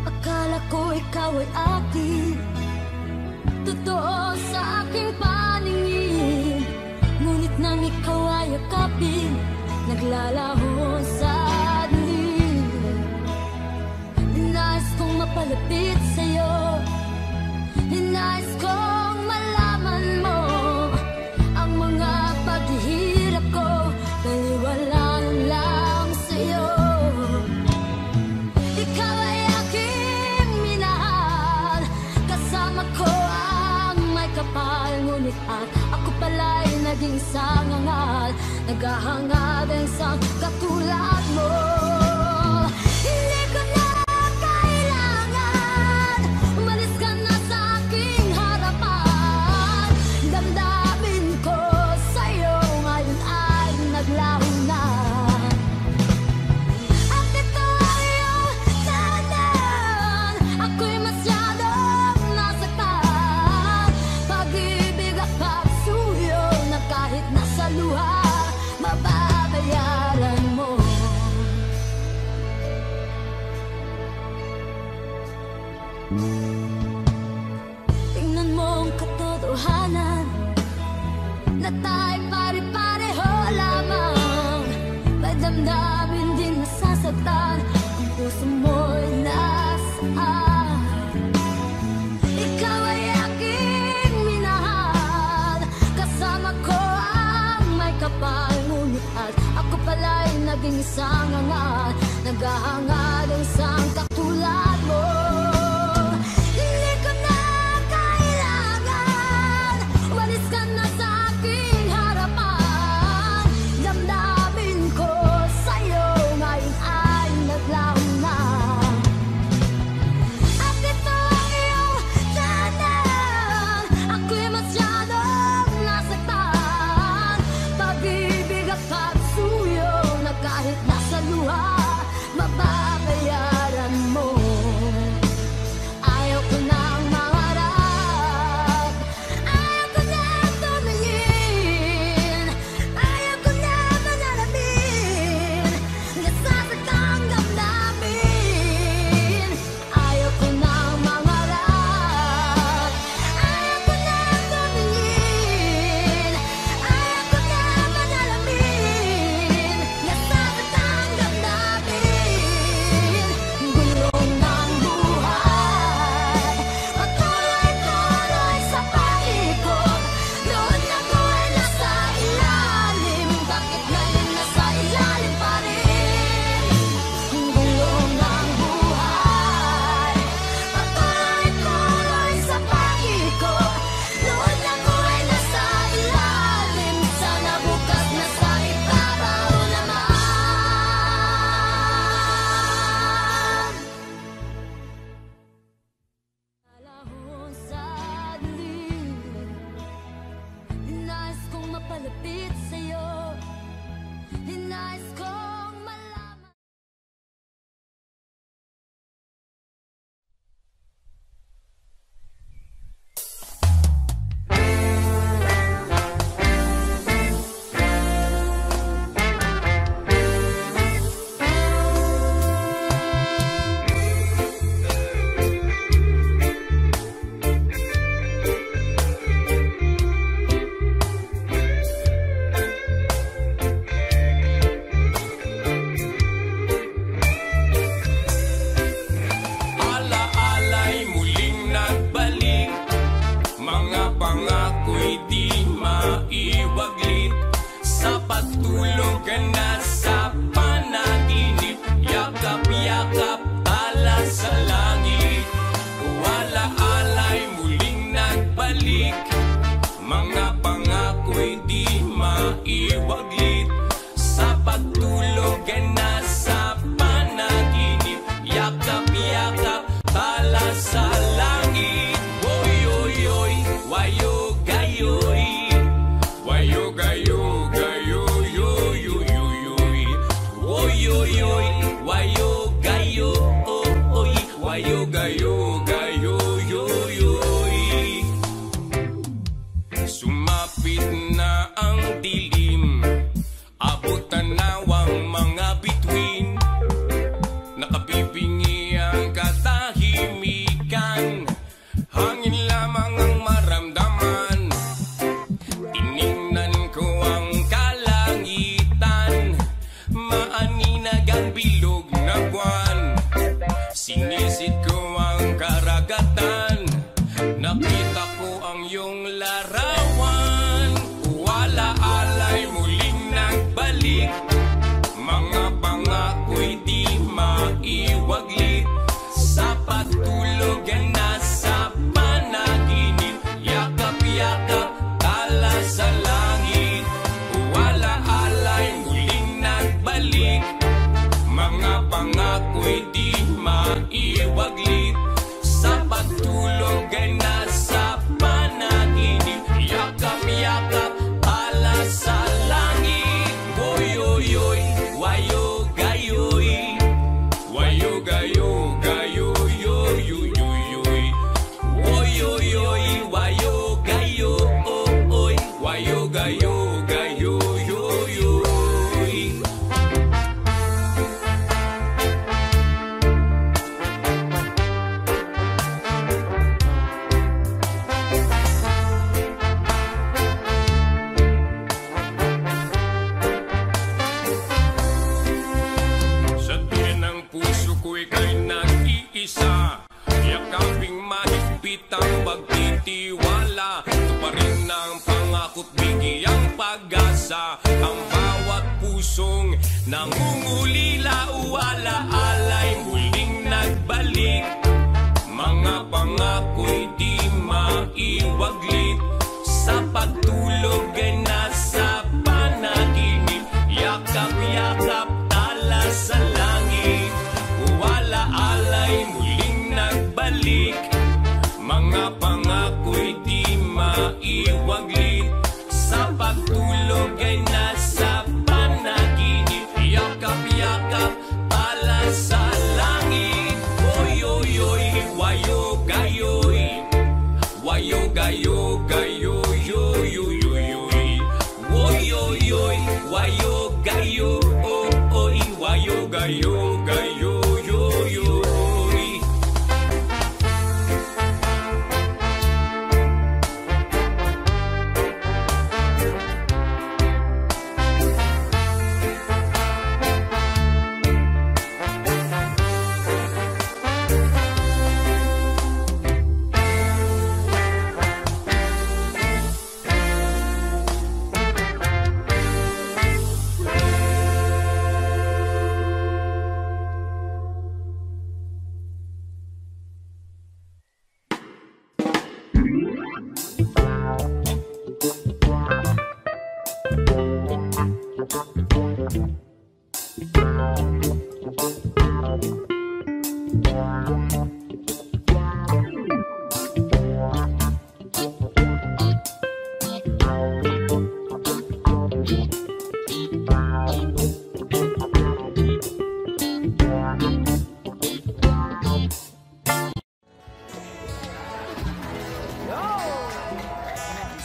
Akala ko ikaw ay akin, totoo sa aking paningin. Ngunit nang ikaw ay yakapin, naglalaho sa dilim. Nais kong mapalapit sa'yo, nais kong malaman mo ang mga paghihirap ko, baliwala lang sa'yo. Ikaw ay aking minahal, kasama ko ang may kapal. Ngunit at ako pala'y naging sangangal, naghahangad ang isang katulad mo. Hindi ko na kailangan, umalis ka na sa aking harapan. Damdamin ko sa'yo ngayon ay naglaho na. At ito ang iyong tanan, ako'y masyadong nasaktan. Pag-ibig at pagsuyo na kahit nasa luha, mababayaran mo. Tingnan mo ang katotohanan, na tayo'y pare-pareho lamang. May damdamin din nasasaktan, ang puso mo'y nasaan. Ikaw ay aking minahal, kasama ko ang may kapal. Ngunit at ako pala'y naging isang angal, naghahangad ang isang katulad mo. Hindi ko na kailangan, umalis ka na sa aking harapan. Damdamin ko sa'yo ngayon ay naglaho na. At ito ang iyong tanan, ako'y masyadong nasaktan. Pag-ibig at pagsuyo na kahit nasa luha, mababayaran mo. Ayaw ko nang mangarap, ayaw ko nang tumingin, ayaw ko nang manalapin, nasasaktan damdamin. Ayaw ko nang mangarap, ayaw ko nang tumingin, ayaw ko nang manalapin, nasasaktan damdamin. Gulong ng buhay, patuloy-tuloy sa pag-ikot. Noon ako ay nasa ilalim, bakit ngayon nasa ilalim pa rin? Gulong ng buhay, patuloy-tuloy sa pag-ikot. Noon ako ay nasa ilalim, sana bukas nasa ibabaw naman. Nalahon sa dilim, nais kong mapalapit sa'yo, nais kong malaman. Alaala'y muling nagbalik, mga pangako'y di maiwaglit. Sa pagtulog ka na sa panaginip, yakap-yakap tala sa langit. Alaala'y muling nagbalik, mga pangako'y di maiwaglit. Sa pagtulog ka na sa panaginip, yakap-yakap tala sa langit. Oy, oy, oy, wayo gayoy, wayo gayo, gayo, yo, yo, yo, yo. Oy, oy, oy, wayo gayo, oh, oy, wayo gayo, gayo, yo, yo. Sumapit na ang dilim, abot tanaw ang mga bituin. Nakabibingi wayo gayo gayo yo yo yo yo. Oy oy oy wayo gayo oy wayo gayo gayo yo yo. Isa, yakaping mahigpit ang pagtitiwala. Ito pa rin ang pangako't bigyang pag-asa. Ang bawat pusong nangungulila, uala-alay muling nagbalik. Mga pangako'y di maiwaglit. Sa pagtulog ay nasa panaginip. Yakap-yakap tala sa langit. Wala-alay muling nagbalik. Mga pangako'y di maiwaglit. Sa pagtulog ay nasa panaginip. Yakap-yakap pala sa langit. Oy oy oy wayo gayoy. Wayo gayo gayo yo yo yo yo. Oy oy oy wayo gayo oy wayo gayo gayo.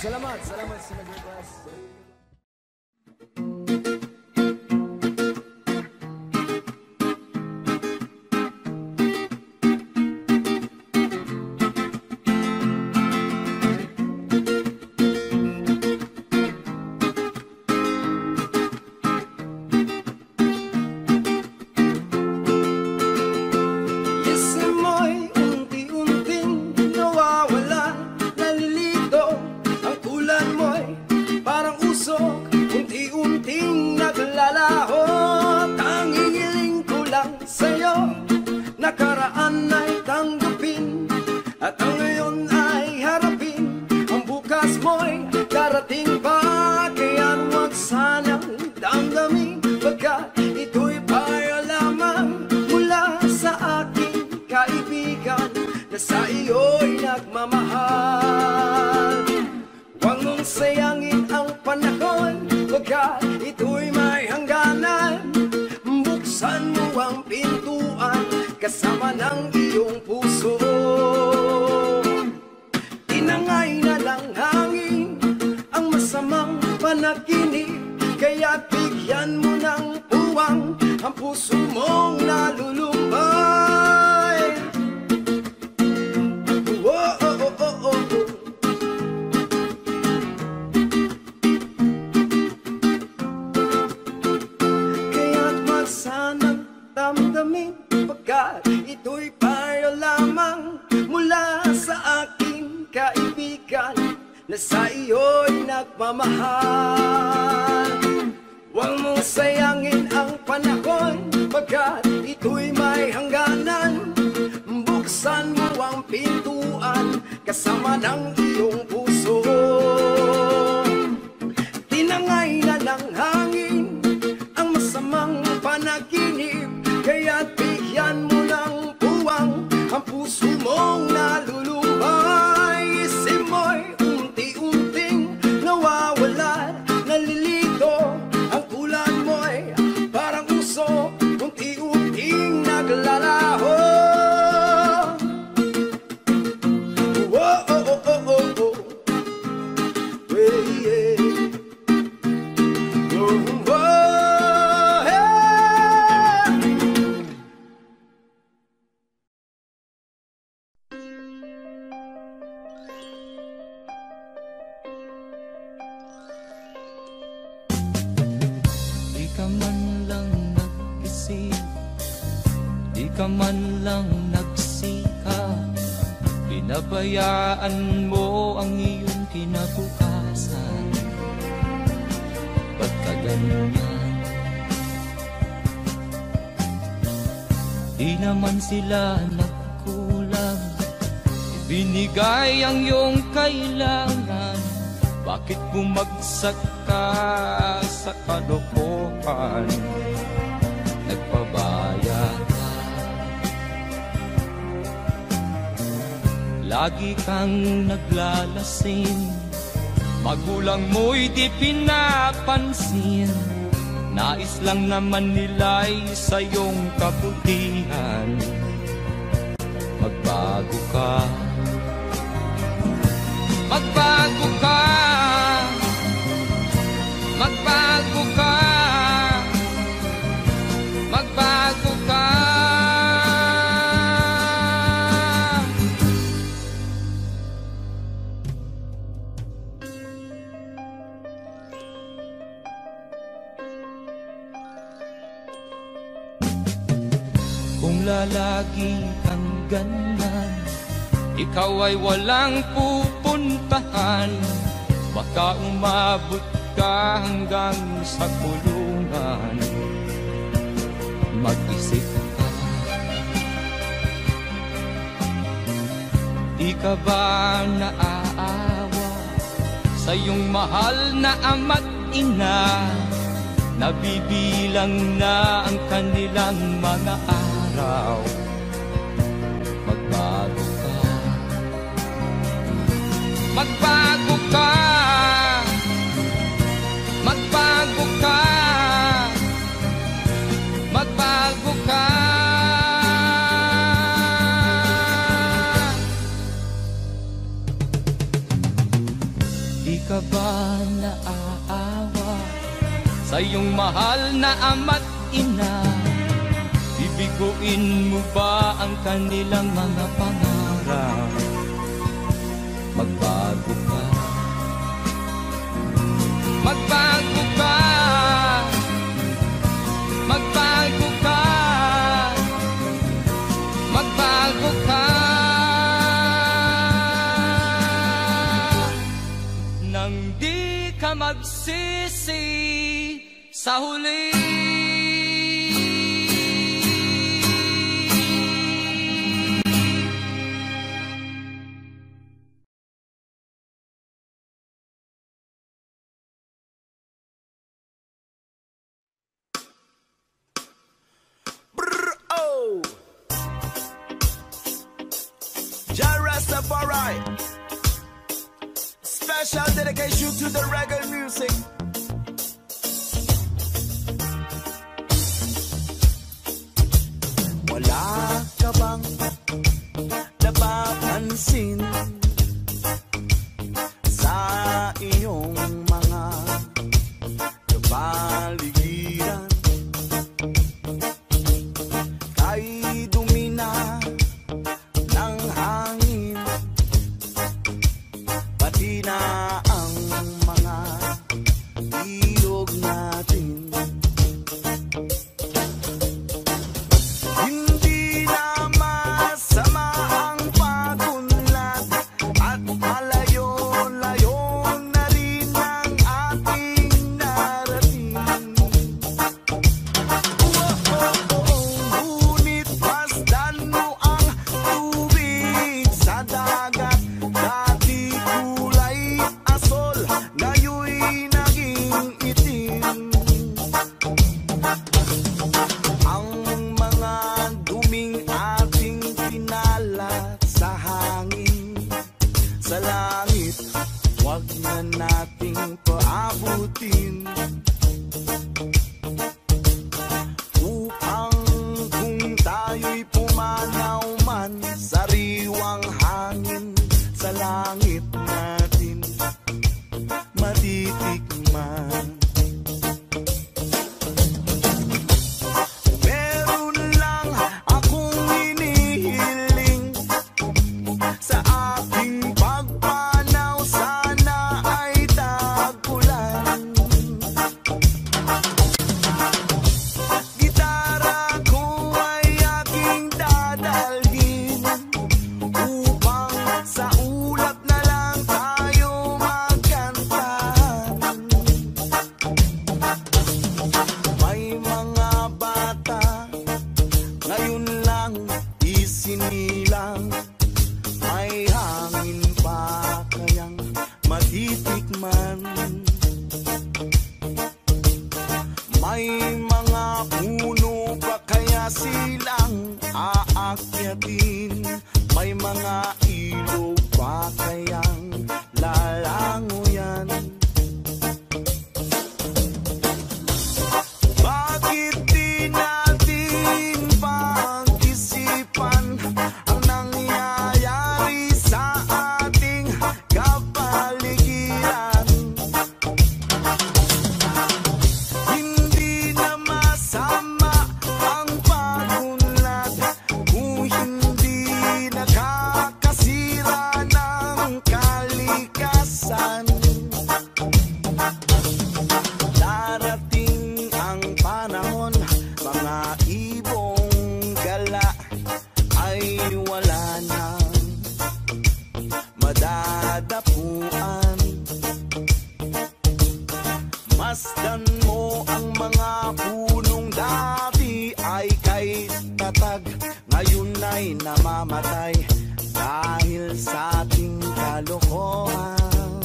Salamat sa nag-request. Unti-unting naglalaho, tanging hiling ko lang sa'yo. Nakaraan ay tanggapin, at ang ngayon ay harapin. Ang bukas mo'y darating pa, kaya huwag sanang damdamin. Pagkat ito'y payo lamang mula sa aking kaibigan, na sa iyo'y nagmamahal. Huwag mong sayangin ang panahon, pagkat ito'y may hangganan. Buksan mo ang pintuan, kasama ng iyong puso. Tinangay na lang hangin ang masamang panaginip, kaya't bigyan mo ng puwang ang puso mong nalulumbay. Oh, oh, oh, oh, oh. Sanang damdamin, pagkat ito'y payo lamang mula sa aking kaibigan, na sa iyo'y nagmamahal. Huwag mong sayangin ang panahon, pagkat ito'y may hangganan. Buksan mo ang pintuan, kasama ng iyong puso. Tinangay na ng hangin ang masamang panaginip, kaya't bigyan mo ng puwang ang puso mong nalulumbay. Isip mo'y unti-unting nawawala, nalilito. Ang tulad mo'y parang uso, unti-unting naglalaho. man lang nagsikap, pinabayaan mo ang iyong kinabukasan. Pagkaganyan, di naman sila nagkulang, ibinigay ang iyong kailangan. Bakit bumagsak ka sa kalokohan? Nagpabaya ka, lagi kang naglalasing, magulang mo'y di pinapansin. Nais lang naman nila'y sa iyong kabutihan. Magbago ka, magbago ka, magbago ka, magbago ka. Kung lalagi kang ganyan, ikaw ay walang pupuntahan. Baka umabot ka hanggang sa kulungan. Mag-isip ka, di ka ba naaawa sa iyong mahal na ama't ina? Nabibilang na ang kanilang mga araw. Magbago ka, magbago ka, magbago ka, magbago ka. Di ka ba naaawa sa iyong mahal na ama't ina? Bibiguin mo ba ang kanilang mga pangarap? Magbago ka, magbago ka, magbago ka, magbago ka. Nang di ka magsisi sa huli. Rastafari, special dedication to the reggae music. Wala ka bang napapansin sa iyong mga kapaligiran? Kay dumi na ng hangin, pati na ang mga ilog natin. Hindi na masama ang pagunlad at malayo-layo na rin ang ating narating. Ngunit pasdan mo ang tubig sa dagat, dati kulay asol, ngayoy naging itim. Ang mga duming ating pinalat sa hangin, sa langit, wag na nating paabutin. Upang kung tayo'y pumanaw man, sariwang hangin sa langit natin matitikman. Meron lang akong inihiling sa aking pagpanaw, sana ay tag-ulan. Gitara ko ay aking sinilang, may hangin pa kayang matitikman. May mga puno pa kaya silang aakyatin, may mga ilog pa kayang lalanguyan. Bakit di natin pag-isipan ang nangyayari sa ating kapaligiran? Hindi na masama ang pagunlad kung hindi nakakasira ng kalikasan. Darating ang panahon, mga ibong gala ay wala nang madadapuan. Masdan mo ang mga punong dati ay kay tatag, ngayon ay namamatay dahil sa ating kalokohan.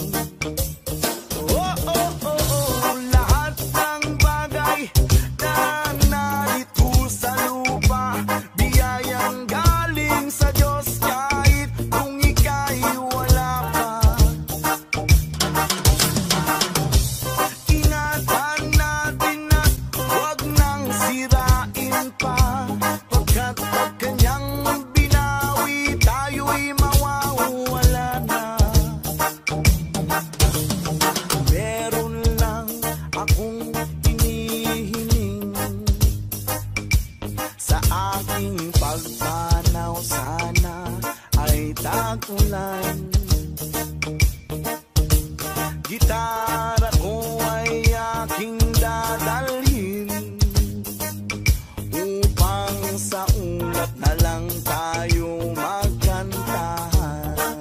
Oh, oh, oh, oh, lahat ng bagay na narito sa lupa, biyayang galing sa Diyos kahit kung ika'y wala pa. Ingatan natin at huwag nang sirain pa, pagkat pag kanyang binawi tayo'y mawawala na. Meron lang akong hinihiling sa aking pagpanaw, sana ay tag-ulan. Gitara ko ay aking dadalhin upang sa ulat na lang tayo magkantahan.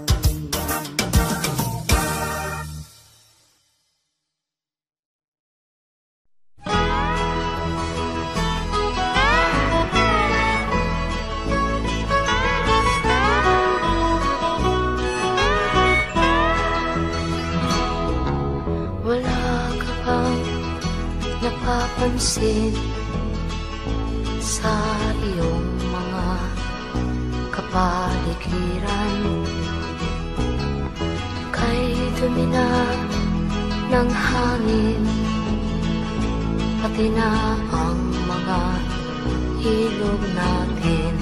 Wala ka bang napapansin sa iyong mga kapaligiran? Kay dumi na ng hangin, pati na ang mga ilog natin.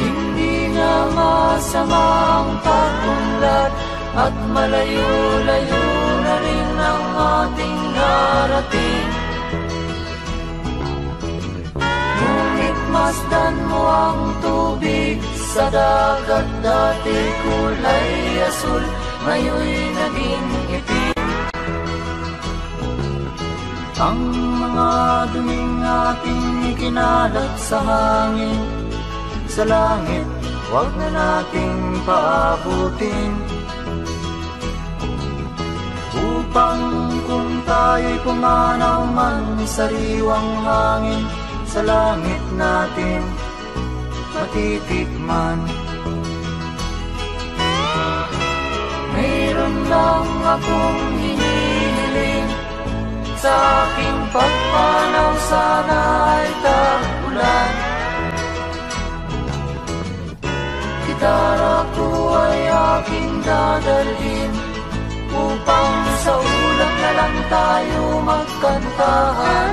Hindi na masama ang pag-unlad at malayo-layo na rin ang ating narating. Ngunit masdan mo ang tubig sa dagat, dati kulay asul, ngayon'y naging itim. Ang mga duming ating ikinalat sa hangin, sa langit, huwag na nating paabutin. Upang kung tayo'y pumanaw man sariwang hangin, sa langit natin matitikman. Mayroon lang akong hinihiling sa aking pagpanaw, sana ay tag-ulan. Gitara ko ay aking dadalhin upang sa ulat na lang tayo magkantahan.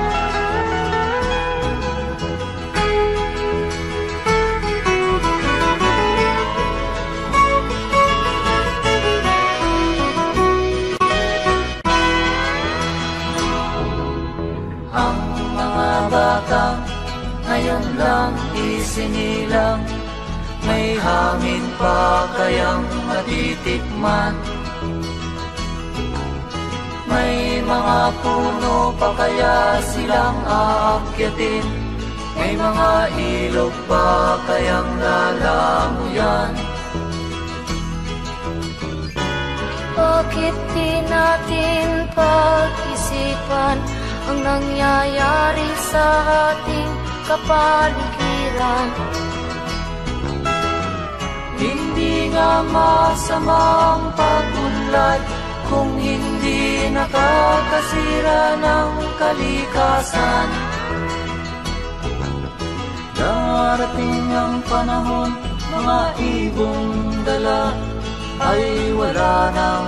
Ang mga bata ngayon lang isinilang, may hangin pa kayang matitikman. May mga puno pa kaya silang aakyatin, may mga ilog pa kayang lalanguyan. Bakit di natin pag-isipan ang nangyayari sa ating kapaligiran? Hindi nga masamang pagunlad kung hindi nakakasira ng kalikasan. Darating ang panahon, mga ibong dala ay wala nang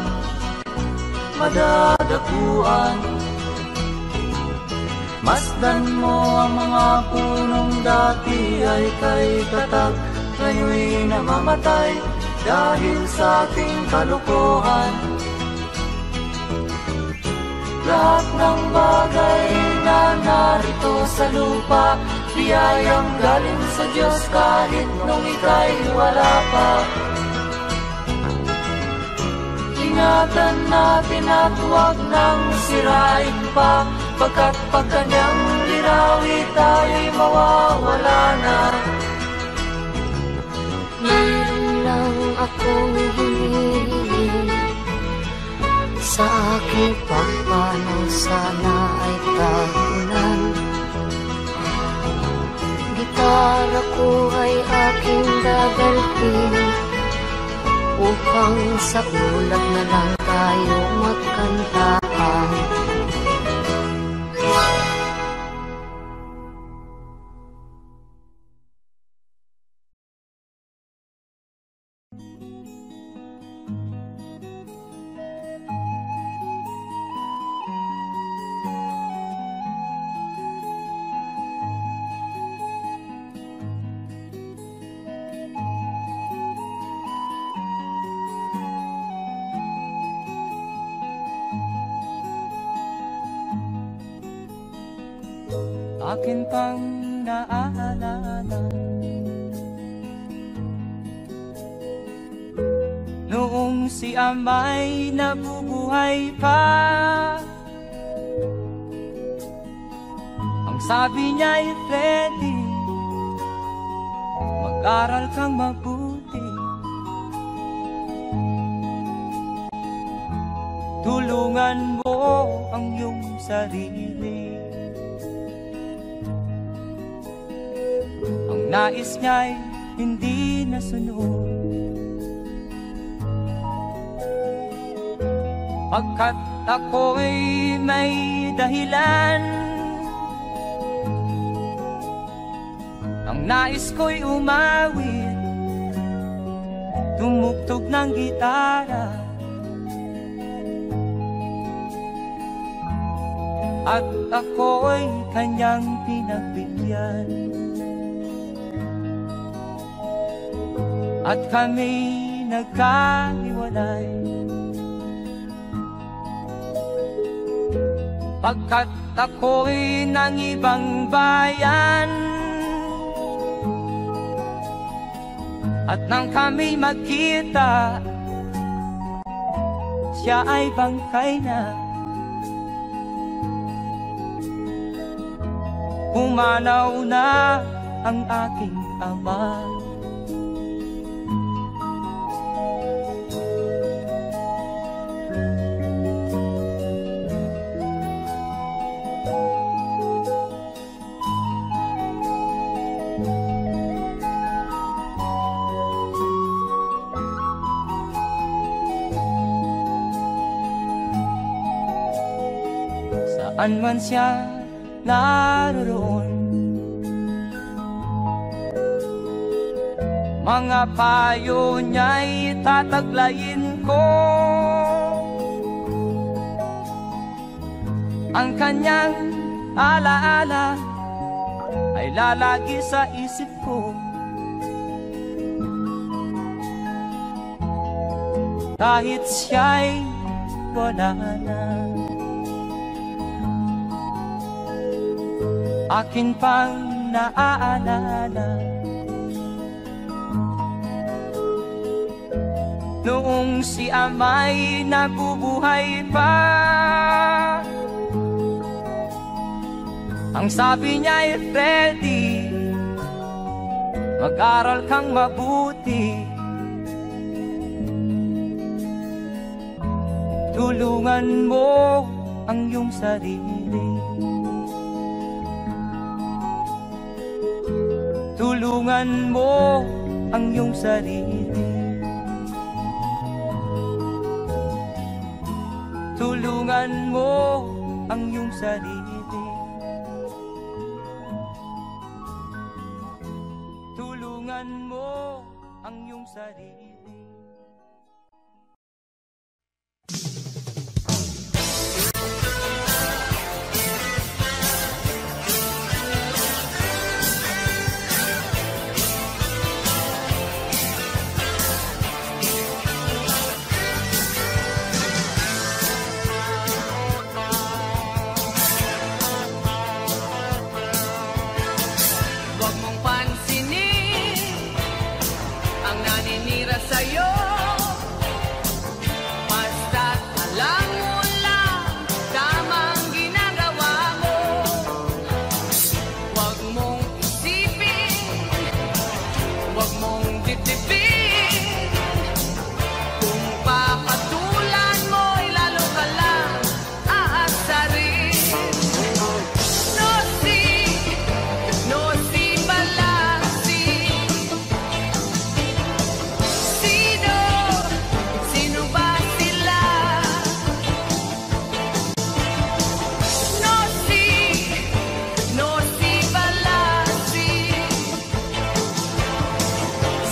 madadapuan. Masdan mo ang mga punong dati ay kay tatag, ngayon'y namamatay dahil sa ating kalokohan. Lahat ng bagay na narito sa lupa, biyayang galing sa Diyos kahit nung ika'y wala pa. Ingatan natin at huwag nang sirain pa, pagkat pag kanyang linawi tayo'y mawawala na. Meron lang akong hinihiling, sa aking pagpanaw sana ay tagunan. Gitara ko ay aking dadalhin, upang sa ulap na lang tayo magkantaan. Akin pang naaalala noong si ama'y nabubuhay pa. Ang sabi niya'y Freddy, mag-aral kang mabuti, tulungan mo ang iyong sarili. Ang nais niya'y hindi nasunod, pagkat ako'y may dahilan. Ang nais ko'y umawit, tumugtog ng gitara, at ako'y kanyang pinagbigyan. At kami nagkahiwalay, pagkat ako'y ng ibang bayan. At nang kami magkita, siya ay bangkay na. Pumanaw na ang aking ama. Saan man siya naroon, mga payo niya'y tataglayin ko. Ang kanyang alaala ay lalagi sa isip ko, kahit siya'y wala na. Akin pang naaalala noong si ama'y nabubuhay pa. Ang sabi niya'y Freddy, mag-aral kang mabuti, tulungan mo ang iyong sarili. Tulungan mo ang iyong sarili. Tulungan mo ang iyong sarili. Tulungan mo ang iyong sarili.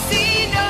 Sino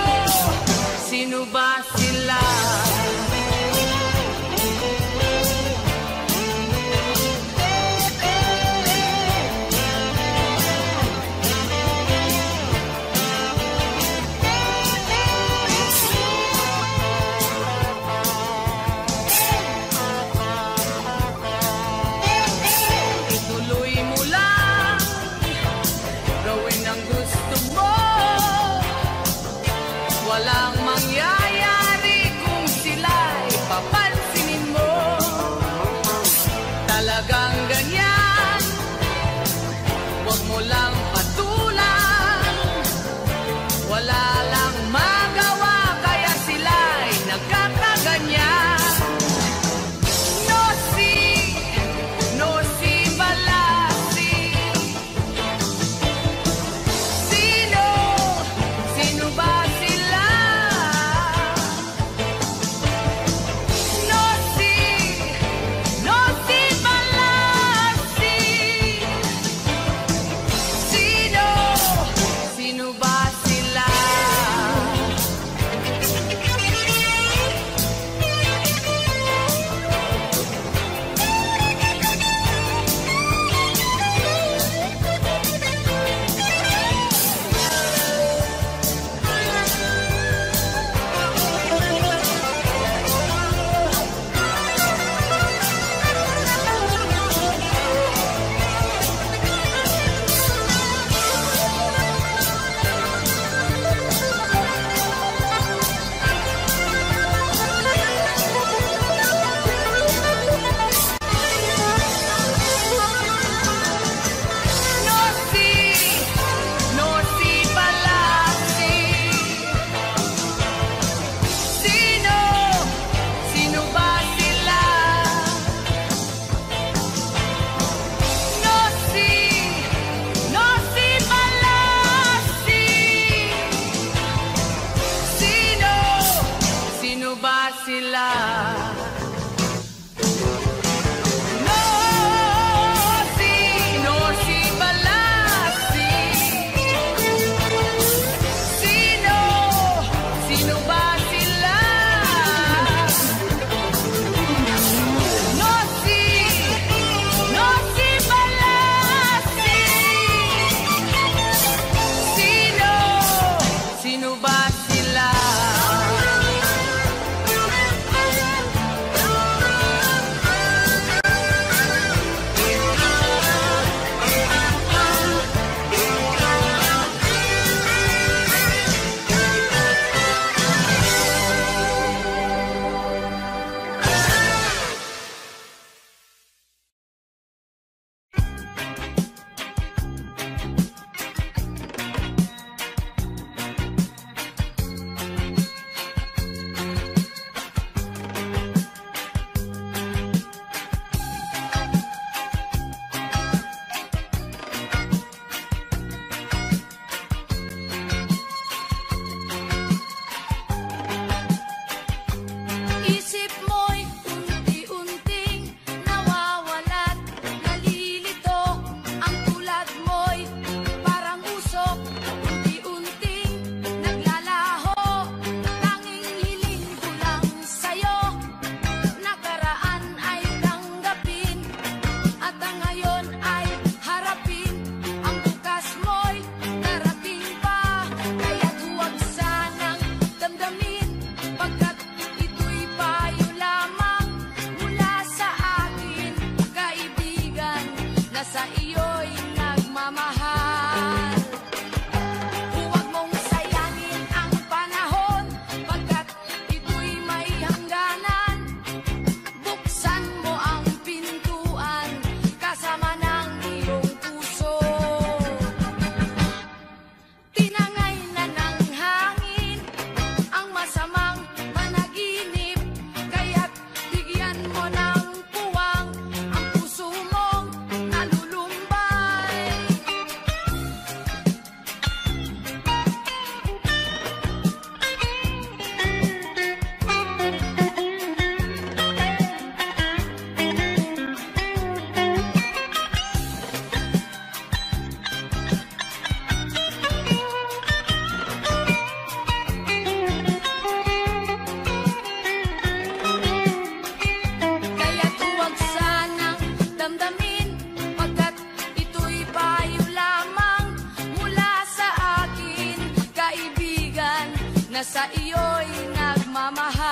na sa iyo'y nagmamahal.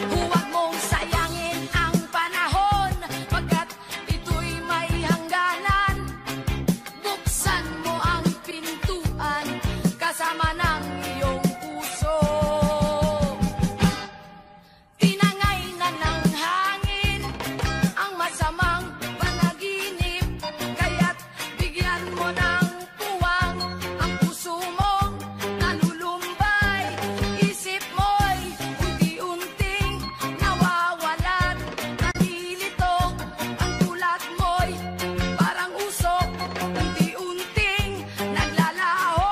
Huwag mong sayangin ang panahon, pagkat ito'y may hangganan. Buksan mo ang pintuan kasama ng iyong puso. Tinangay na ng hangin ang masamang panaginip, kaya't bigyan mo ng puwang ang puso mong nalulumbay. Isip mo'y unti-unting nawawalan, nalilito ang tulad mo'y parang usok, unti-unting naglalaho.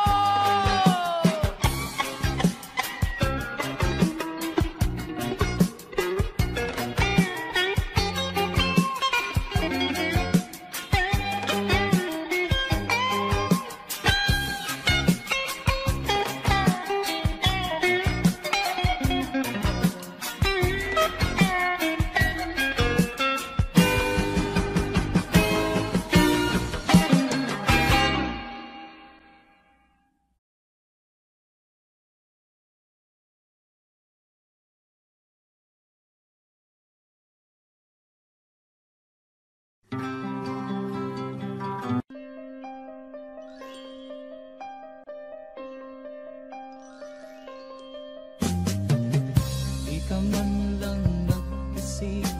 Di ka man lang nag-isip,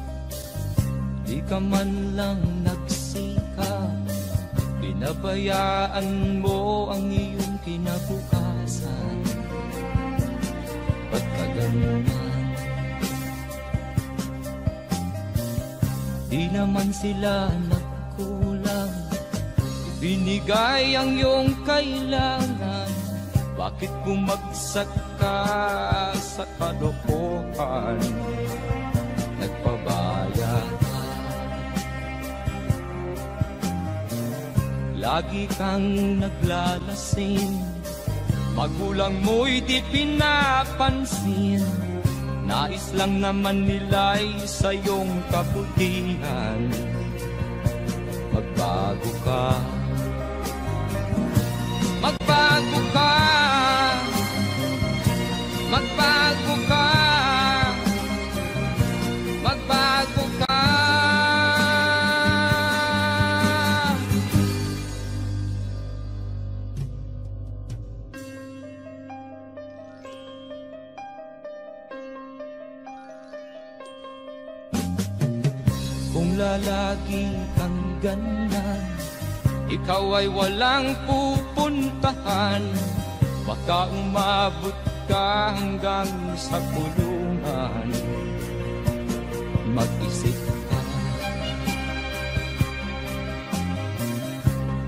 di ka man lang nagsikap, pinabayaan mo ang iyong kinabukasan. Ba't ka ganyan? Di naman sila nagkulang, ibinigay ang iyong kailangan. Bakit bumagsak ka sa kalokohan? Nagpabaya ka, lagi kang naglalasing, magulang mo'y di pinapansin. Nais lang naman nila'y sa iyong kabutihan. Magbago ka, magbago ka, magbago ka, magbago ka. Kung lalagi kang ganyan, ikaw ay walang pupuntahan. Baka umabot ka hanggang sa kulungan. Mag-isip ka,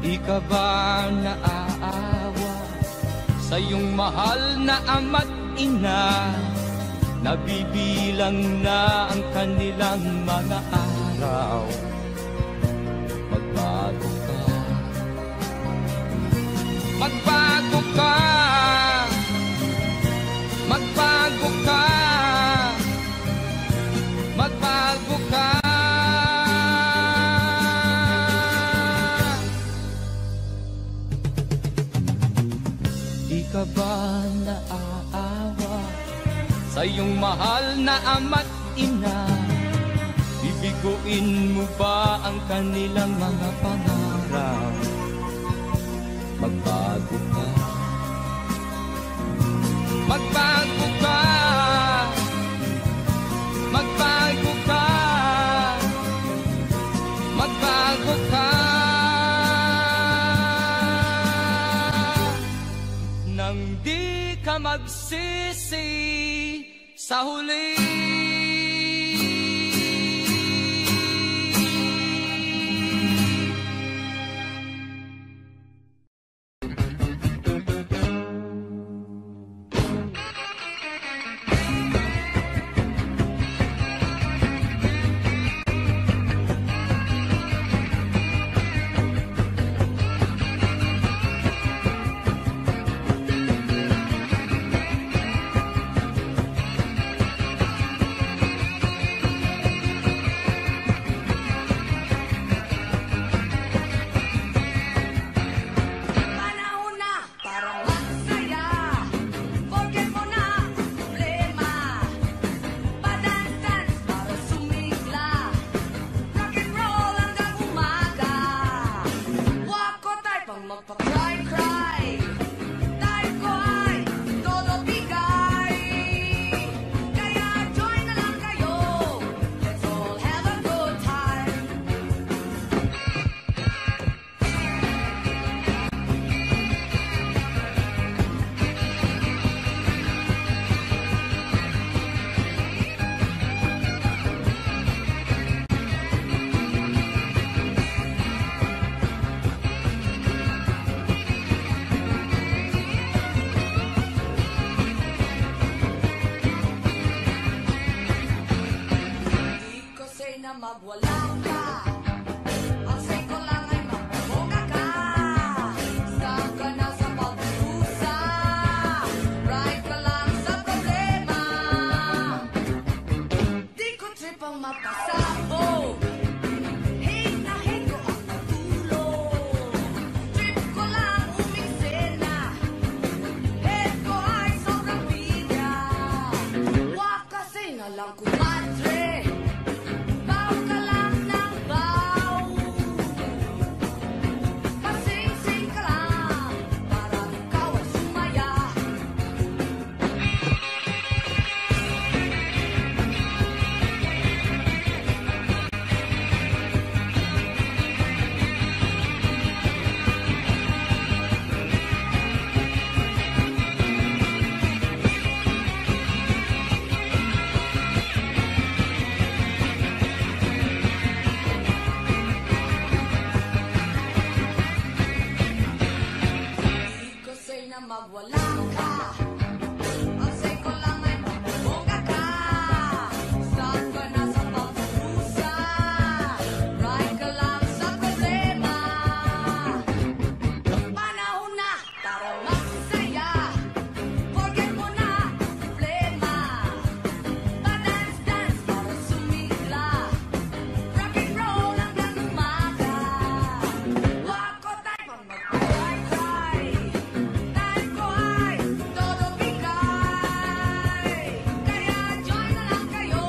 di ka ba naaawa sa iyong mahal na ama't ina? Nabibilang na ang kanilang mga araw. Magbago ka, magbago ka, magbago ka, magbago ka. Di ka ba naaawa sa iyong mahal na ama't ina? Bibiguin mo ba ang kanilang mga pangarap? Magbago ka, magbago ka, magbago ka, magbago ka. Nang di ka magsisi sa huli. magwala ka. Ang say ko lang ay bongga ka. Saan ka na sa pagpusa? Right ka lang sa problema. Panahon na para magsaya. Forget mo na problema. Pa-dance-dance para sumigla. Rock and roll hanggang umaga. Wag ko tayo pang mag-try-try. Time ko ay todo bigay. Kaya join na lang kayo.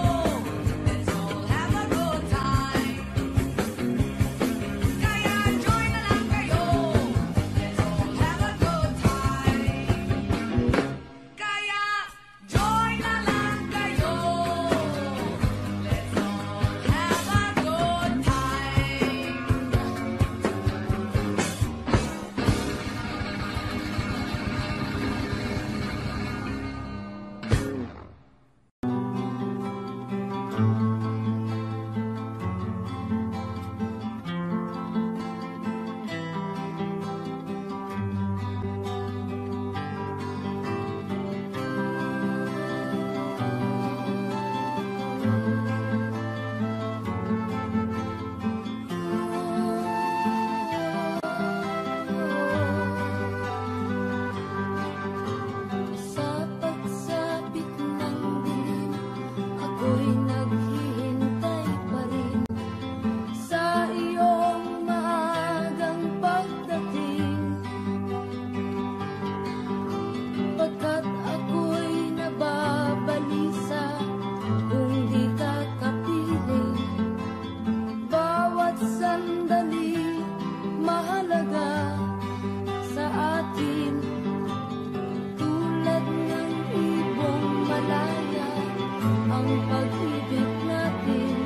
Let's all have a good time. Kaya join na lang kayo. Let's all have a good time. Kaya join na lang kayo. Let's all have a good Sa pagsapit ng dilim, ako'y naghihintay pa rin sa iyong maagang pagdating. Pagkat ako'y nababalisa kung di ka kapiling. Bawat sandali mahalaga sa atin. Tulad ng ibong malaya ang pag-ibig natin.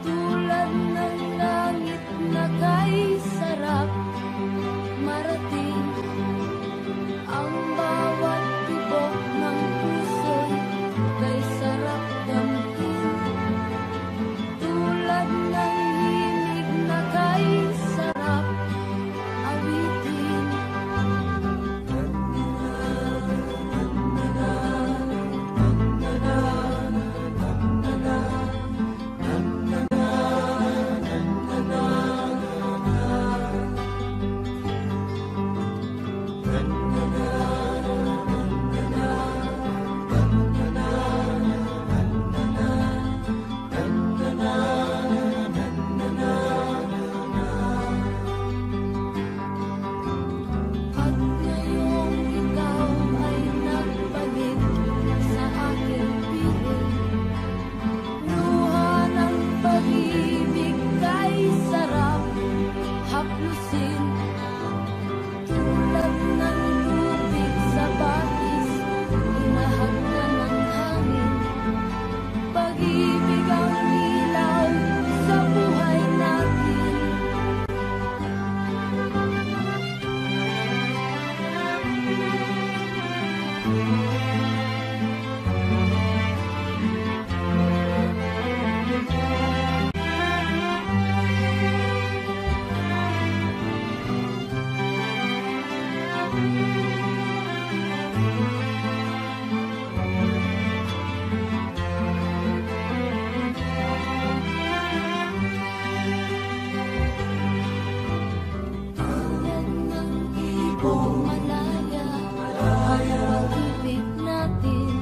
Tulad ng langit na kay sarap marating. Ang bawat tibok ng puso'y kay sarap damhin. Tulad ng himig na kay sarap awitin. At ngayong ikaw ay nagbalik sa aking piling. Luha ng pag-ibig kay sarap haplusin. Tulad ng tubig sa batis, hinahagdan ng hangin. Pag-ibig ang ilaw sa buhay natin. Tulad ng ibong malaya ang pag-ibig natin.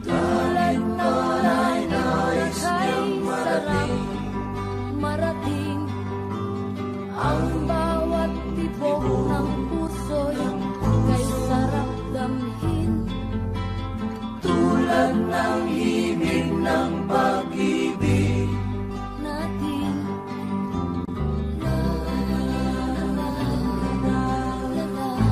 Tulad ng langit na kay sarap marating. Ang bawat tibok ng puso'y kay sarap damhin. Tulad ng himig ng pag-ibig natin. La la la la la la.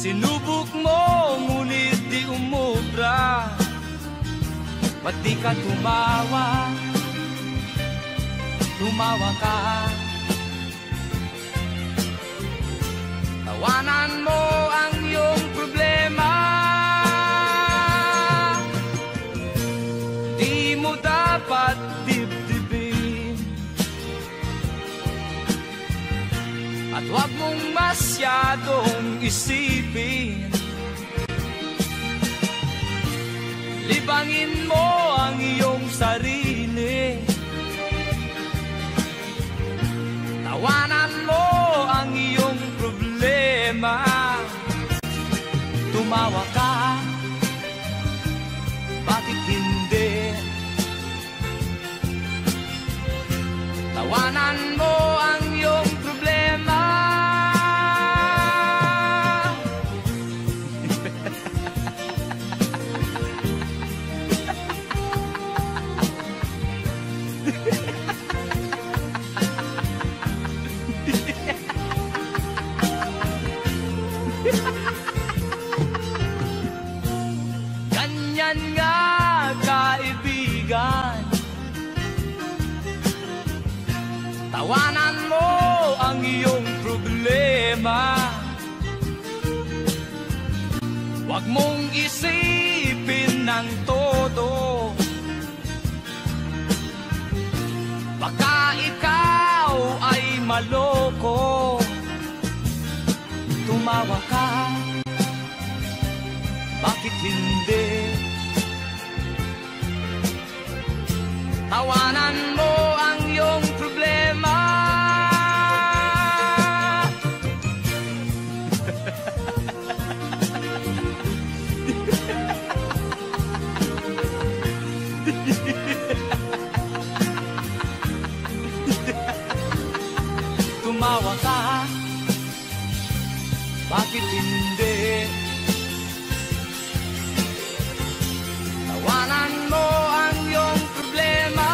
Sinubok mo, ngunit di umubra. Ba't di ka tumawa? Tumawa ka. Tawanan mo ang iyong problema. Di mo dapat dibdibin. At huwag mong masyadong isipin. Libangin mo ang iyong sarili. Tawanan mo ang iyong problema. Tumawa ka. Bakit hindi? Tawanan mo ang iyong problema. Ganyan nga, kaibigan. Tawanan mo ang iyong problema. Huwag mong isipin ng todo. Baka ikaw ay maloko. Tumawa ka. Bakit hindi? Tawanan mo ang iyong problema. Tumawa ka. Bakit hindi? Tawanan mo ang iyong problema.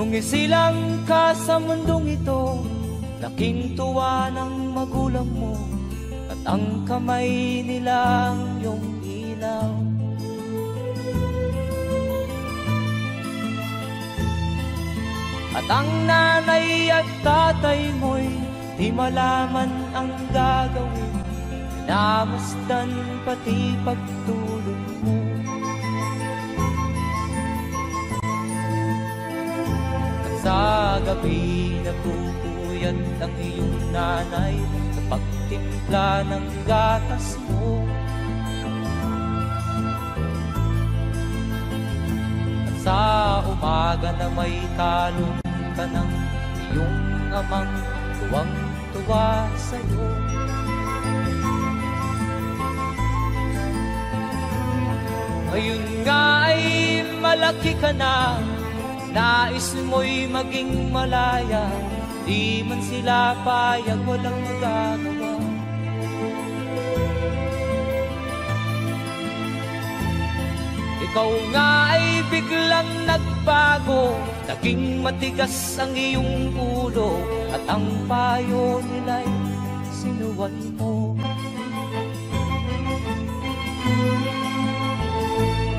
Nung isilang ka sa mundong ito, laking tuwa ng magulang mo, at ang kamay nilang iyong ilaw. At ang nanay at tatay mo'y di malaman ang gagawin, namasdan pati pagtulog mo. At sa gabi nagpupuyat ang iyong nanay sa pagtimpla ng gatas mo. At sa umaga na may talong ka ng iyong amang tuwang-tuwa sa'yo. Ngayon nga ay malaki ka na, nais mo'y maging malaya, di man sila payag, walang magagawa. Ikaw nga ay biglang nagbago, naging matigas ang iyong ulo, at ang payo nila'y sinuway mo.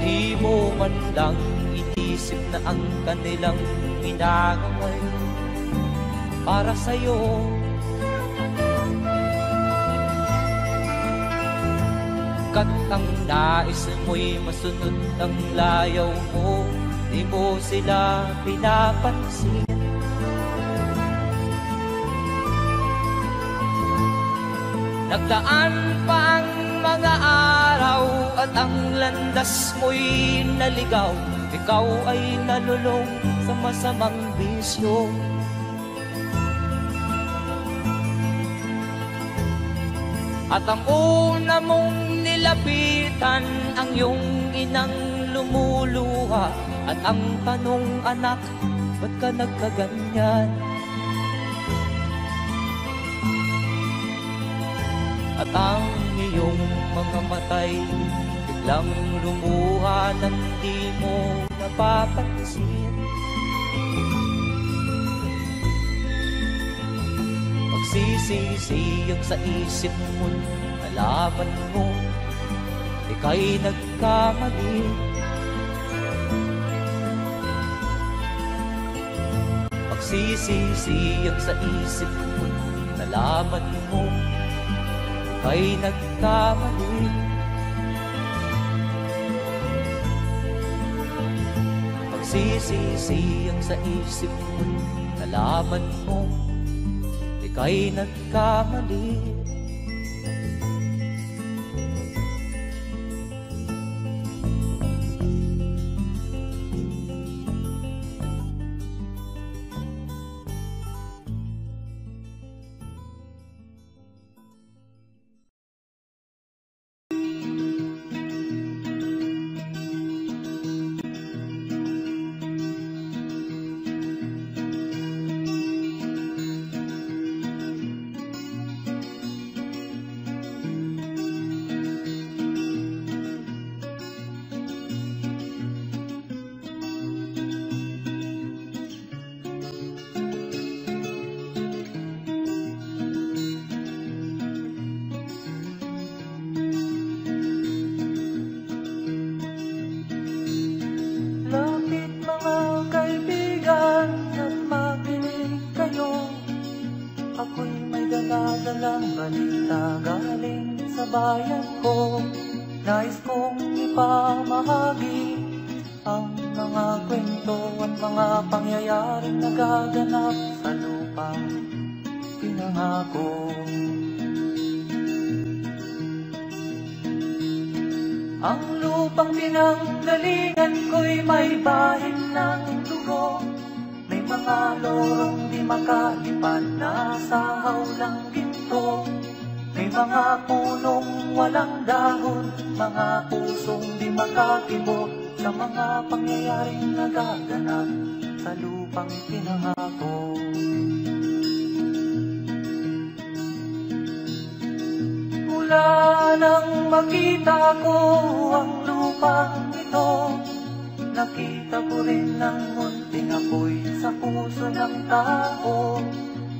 Di mo man lang inisip na ang kanilang ginagaway para sa'yo. Kat ang nais mo'y masunod ang layaw mo, di mo sila pinapansin. Nagdaan pa ang mga araw at ang landas mo'y naligaw, ikaw ay nalulong sa masamang bisyo. At ang una mong nilapitan ang iyong inang lumuluha, at ang tanong, anak, ba't ka nagkaganyan? At ang iyong mga matay biglang lumuha nang di mo napapansin. Magsisisiyag sa isip mo, nalaman mo ika'y nagkamali. Magsisisiyag sa isip mo, nalaman mo ika'y nagkamali. Magsisisiyag sa isip mo, nalaman mo ika'y nagkamali. Dalang balita galing sa bayan ko, nais kong ipamahagi ang mga kwento at mga pangyayaring nagaganap sa lupang pinangako. Ang lupang pinanggalingan ko'y may bahin ng dugo, may mga lorong di makalipan na sa hawlang ginto, may mga punong walang dahon, mga pusong di makakibo sa mga pangyayaring nagaganap sa lupang pinangako. Mula nang makita ko ang lupang ito, nakita ko rin ang munti Matinding apoy sa puso ng tao,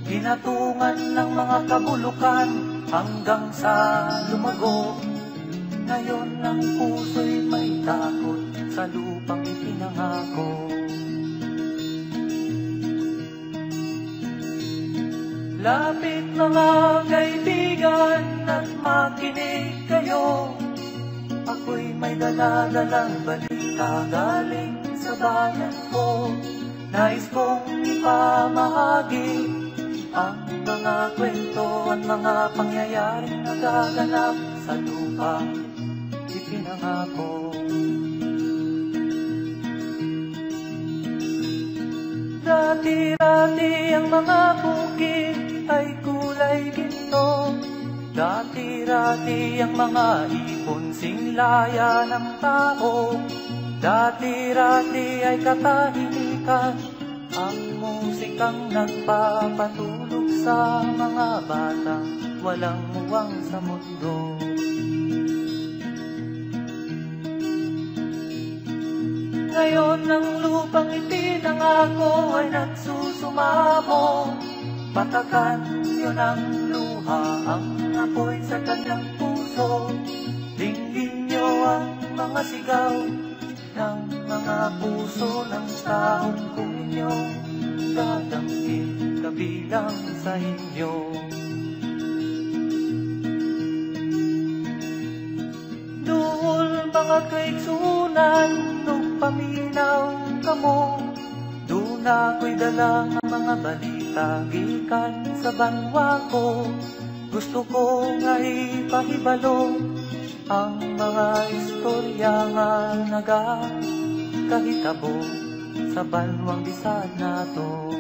ginatungan ng mga kabulukan hanggang sa lumago. Ngayon ang puso'y may takot sa lupang ipinangako. Lapit mga kaibigan at makinig kayo, ako'y may dala-dalang balita galing sa bayan ko. Nais kong ipamahagi ang mga kwento at mga pangyayaring nagaganap sa lupa ipinangako. Dati-dati ang mga bukid ay kulay ginto. Dati-dati ang mga ibon singlaya ng tao. Dati-dati ay katahimikan ang musikang nagpapatulog sa mga batang walang muwang sa mundo. Ngayon ang lupang ipinangako ay nagsusumamo. Patakan yun ang luha, ang apoy sa kanyang puso. Dinggin nyo ang mga sigaw ng mga puso ng taong kung inyong dadamhin kabilang sa inyo. Duol mga kaigsunan nung paminaw kamo, doon ako'y dala ng mga balita gikan sa banwa ko. Gusto ko nga ipahibalo ang mga istorya nga nagakahitabo sa banwang bisag nato.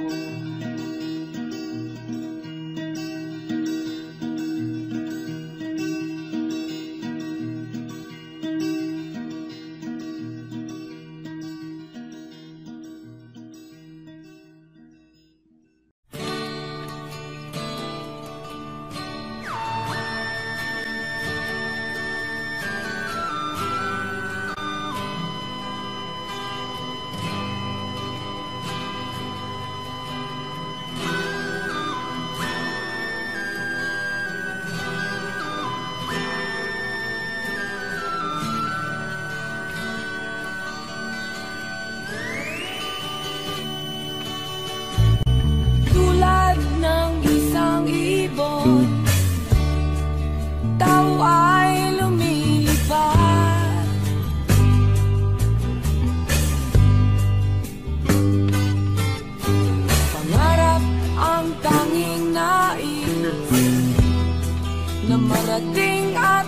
Marating at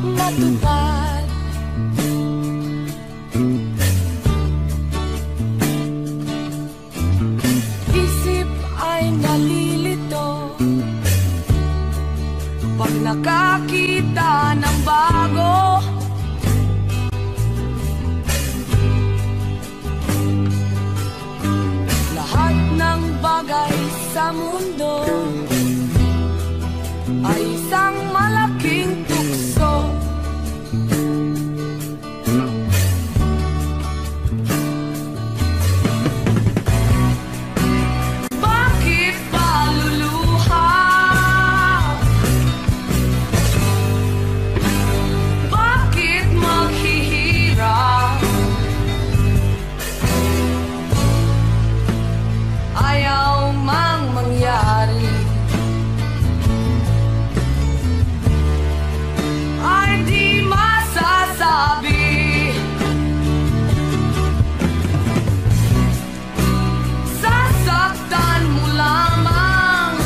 matupad. Isip ay nalilito pag nakakita ng bago. Lahat ng bagay sa mundo ay isang malaking tukso. Bakit ba luluha? Bakit maghihirap? Ayaw mang mangyari. Ay di masasabi. Sasaktan mo lamang.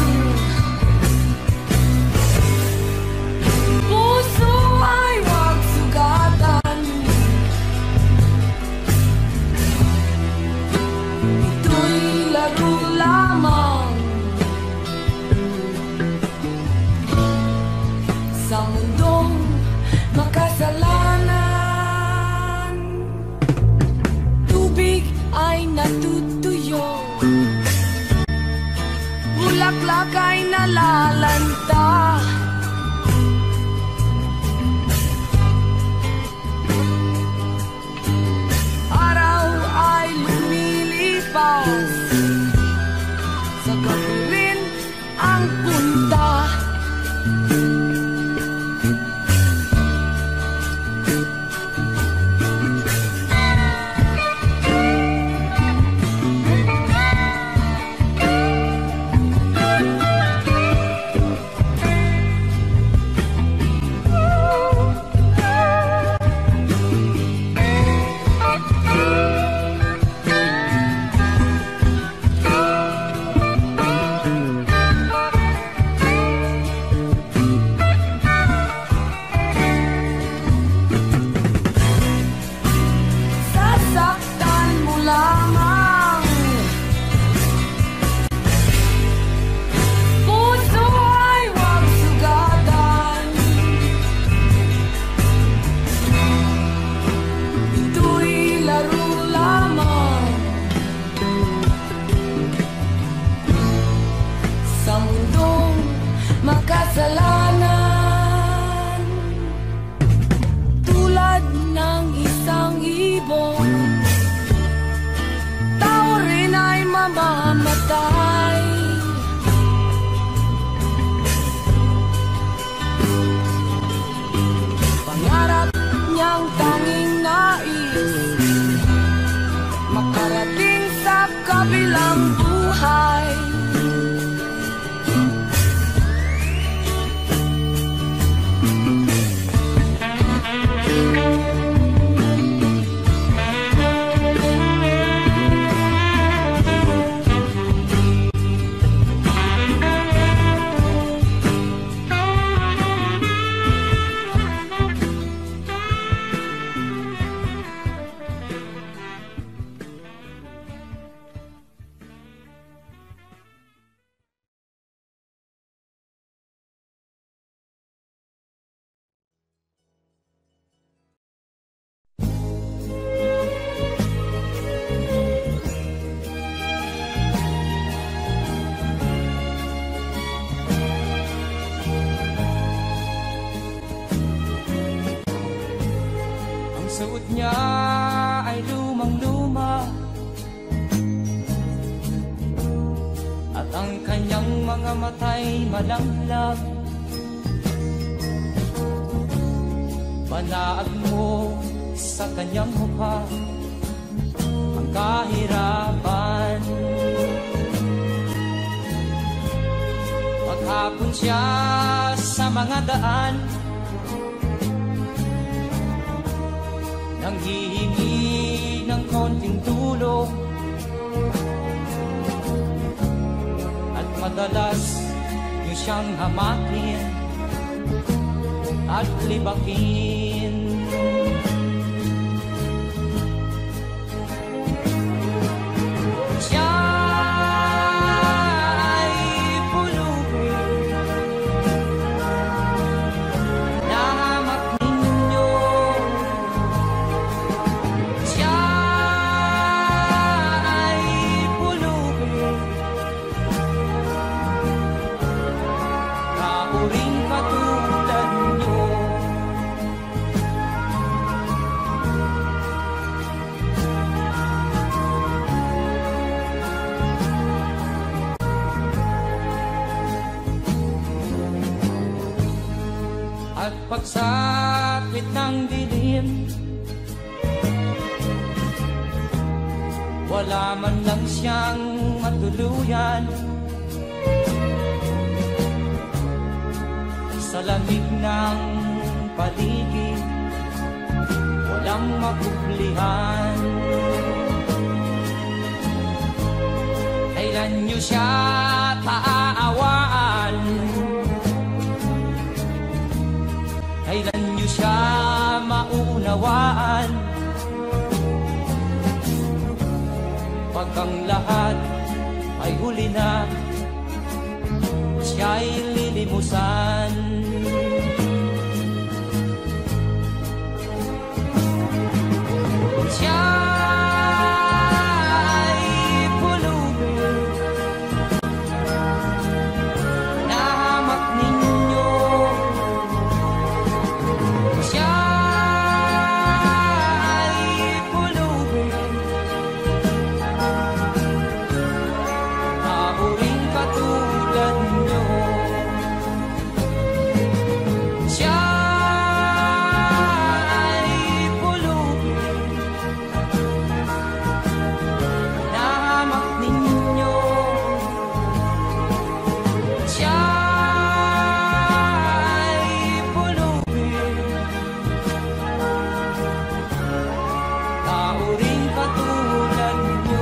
Puso ay wag sugatan. Ito'y laro lamang sa mundong makasalanan. Tubig ay natutuyo, bulaklak ay nalalanta. Araw ay lumilipas, suot niya ay lumang-luma, at ang kanyang mga mata'y malanglang. Panaag mo sa kanyang mukha ang kahirapan. Maghapon siya sa mga daan, nanghihingi ng konting tulong, at madalas niyo siyang hamakin at libakin. Siya ay pulubin na hamak ninyo. Siya ay pulubin na uring katulad nyo. At pagsapit ng dilim, wala man lang siyang matuluyan. Sa lamig ng paligid, walang makublihan. Kailan niyo siya paaawaan? Kailan niyo siya maunawaan? Pag ang lahat ay huli na, siya'y lilimusan. Siya'y pulubin na hamak ninyo. Siya'y pulubin na uring katulad nyo. Siya'y pulubin na hamak ninyo. Siya'y pulubin na uring katulad nyo.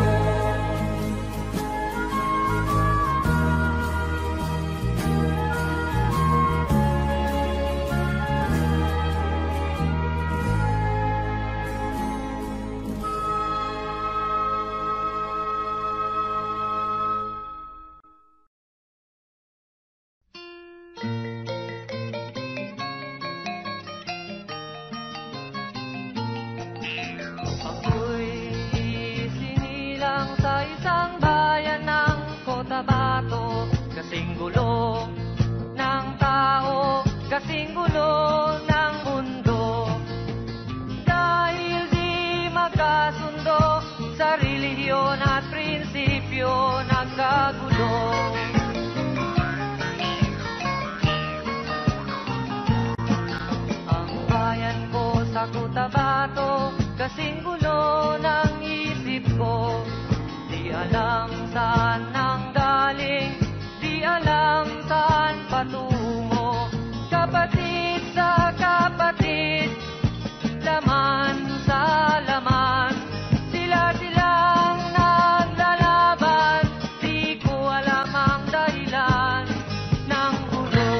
Ako'y sinilang sa isang bayan ng Cotabato, kasing gulo ng tao, kasing gulo ng mundo. Dahil di magkasundo sa relihiyon at prinsipyo, nagkagulo. Ang bayan ko sa Cotabato, kasing gulo ng isip ko. Di alam saan nang galing, di alam saan patungo. Kapatid sa kapatid, laman sa laman, sila-silang naglalaban. Di ko alam ang dahilan ng gulo.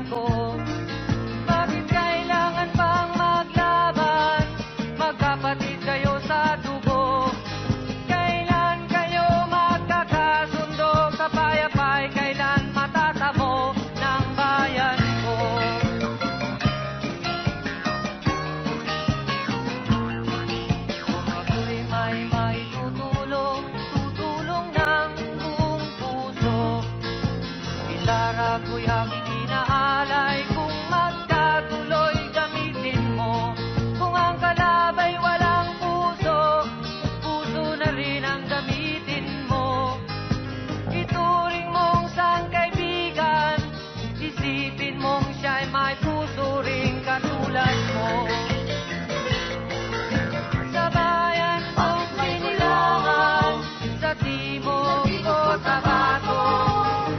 ko. Bakit kailangan pang maglaban? Magkapatid kayo sa dugo. Kailan kayo magkakasundo? Kapayapay, kailan matatamo ng bayan ko? Kung ako'y may maitutulong, tutulong ng buong puso. Gitara ko'y aking inaalay, kung magkatuloy gamitin mo. Kung ang kalabay walang puso, puso na rin ang gamitin mo. Ituring mong sangkaibigan, isipin mong siya'y may puso ring katulad mo. Sa bayan kong sinilangan, sa timog o sa bato,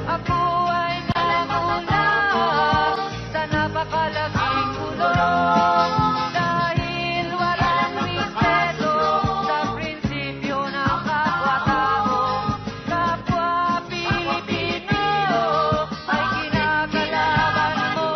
ako ay namulat sa napakalaking kulong. Dahil walang respeto sa prinsipyo ng kapwa-tao, kapwa Pilipino ay kinakalaban mo.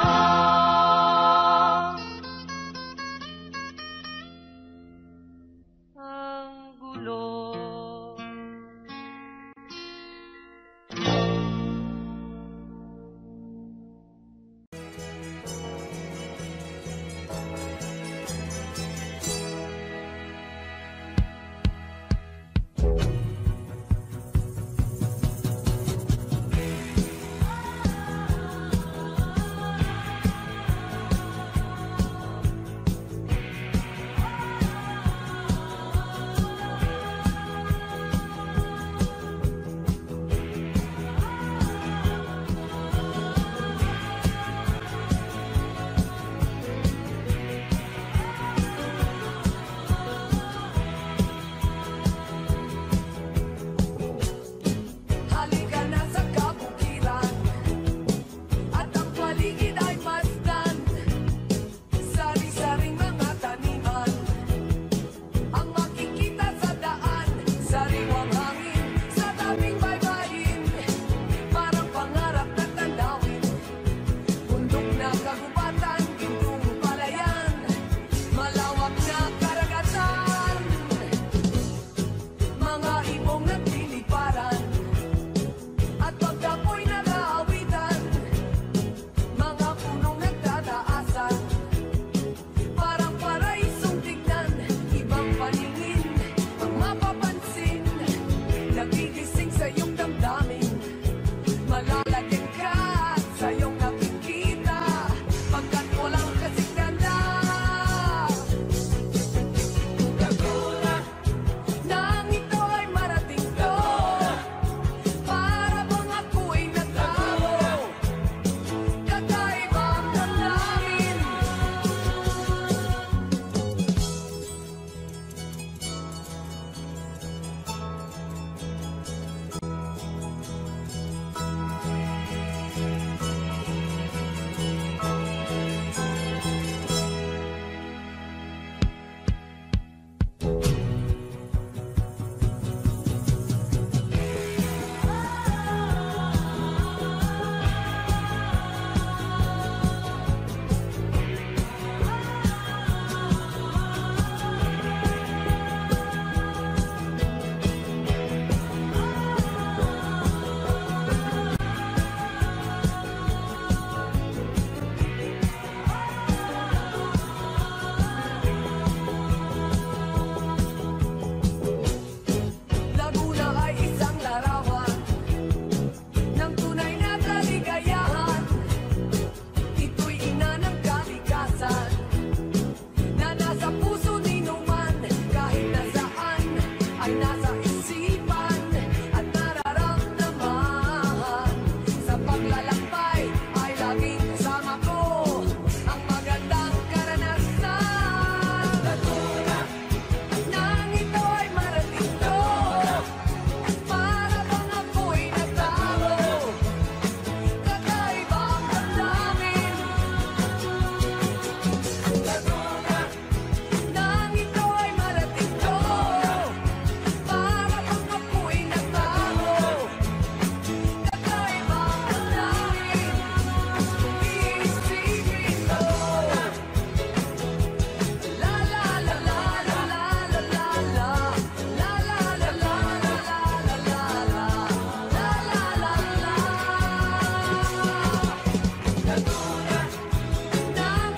Nang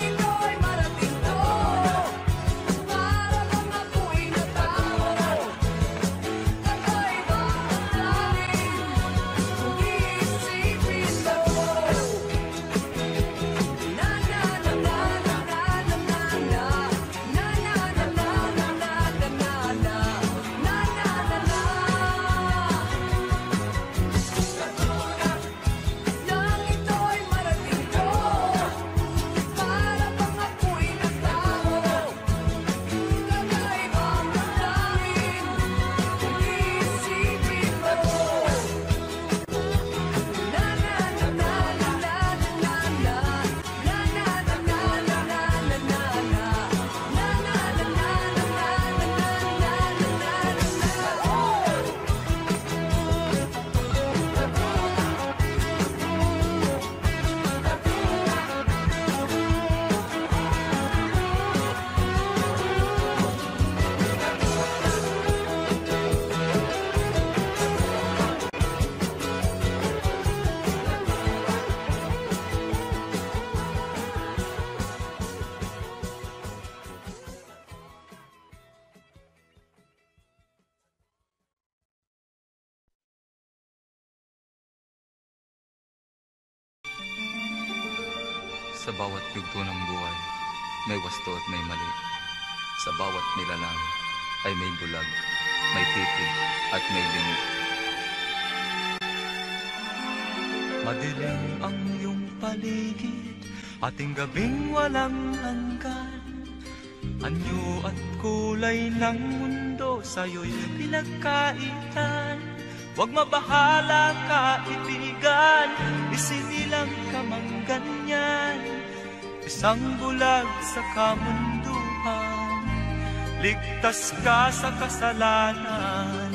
ito'y marating to, para bang ako'y natamo. Kakaiba ang langit, kung iisipin mo. Na na na na na na na na na na na na na na na na na na na na. Nang ito'y marating ko, para bang ako'y natamo. Kakaiba ang langit, kung iisipin mo. Na na na na na na na na na na na na na na na na na Sa bawat yugto ng buhay, may wasto at may mali. Sa bawat nilalang ay may bulag, may titig at may lingi. Madilim ang iyong paligid, ating gabing walang hanggan. Anyo at kulay ng mundo sa'yo'y pinagkaitan. Huwag mabahala kaibigan, isinilang ka mang ganyan. Isang bulag sa kamunduhan, ligtas ka sa kasalanan.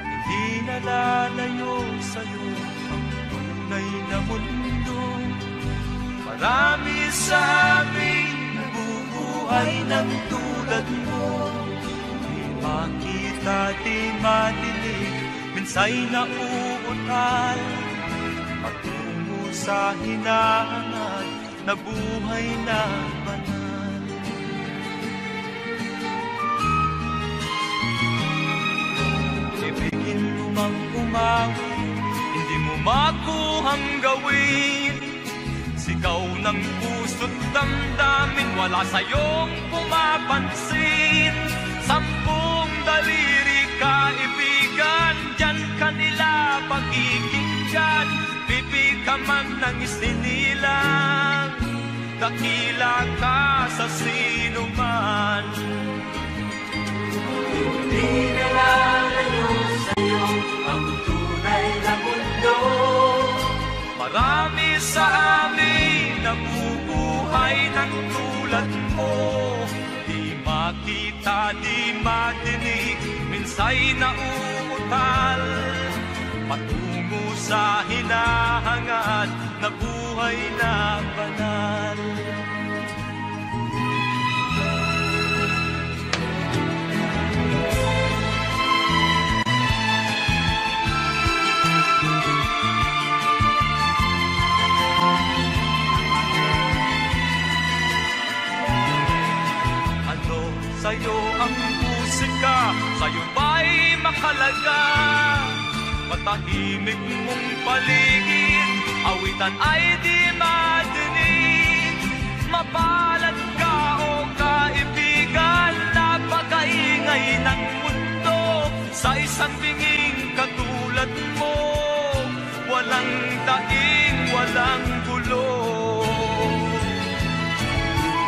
Hindi nalalayo sa'yo ang tunay na mundo. Marami sa amin nabubuhay ng tulad mo. Di makita, di madinig, minsay nauutal. Patungo sa hinahangat na buhay na banal. Ibigin mo mang umawi, hindi mo makuhang gawin. Sigaw ng puso't damdamin, wala sa'yong pumapansin. 10 daliri kaibigan, dyan kanila pagkikinggan. Pipi ka man ng isinilang, dakila ka sa sinuman. Hindi nalalayo sa'yo ang tunay na mundo. Marami sa amin nabubuhay ng tulad mo. Di makita, di madinig, minsay nauutal. Patungo sa hinahangad na buhay na banal. Ano sa'yo ang musika? Sa'yo ba'y makalaga? Matahimik mong paligid, awitan ay di madinig. Mapalad ka o kaibigan, napakaingay ng mundo. Sa isang binging katulad mo, walang daing, walang gulo.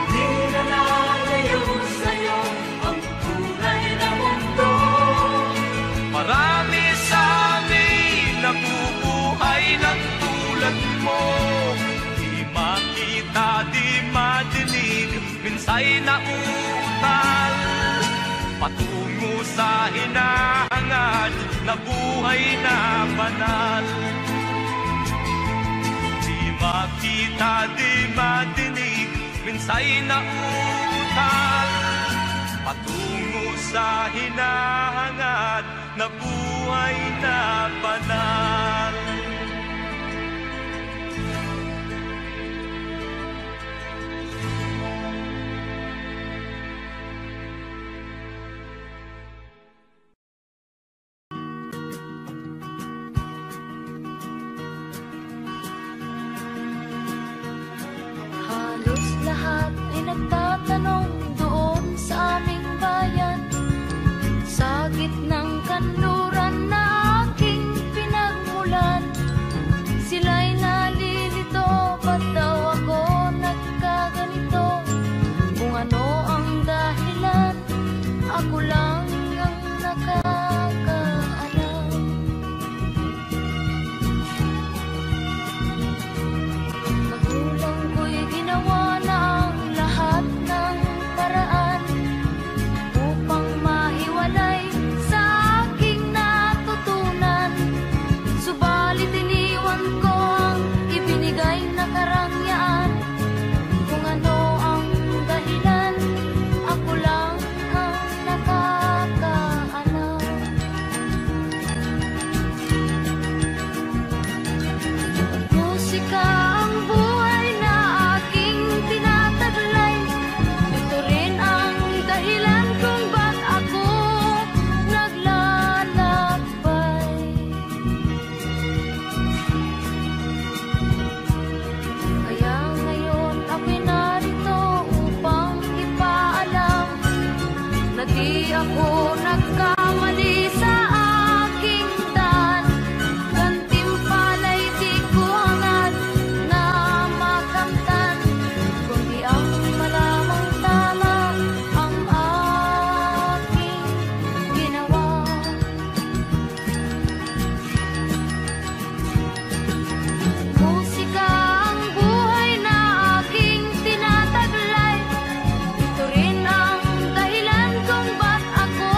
Di na nalayo sa'yo ang tunay na mundo. Marami sa amin nabubuhay ng tulad mo. Di makita, di madinig, minsay nauutal. Patungo sa hinahangad na buhay na banal. Di makita, di madinig, minsay nauutal. Patungo sa hinahangad na buhay na banal. ako nagkamali sa aking daan. Gantimpala'y di ko hangad na makamtan, kundi ang malamang tama ang aking ginawa. Musika ang buhay na aking tinataglay. Ito rin ang dahilan kung ba't ako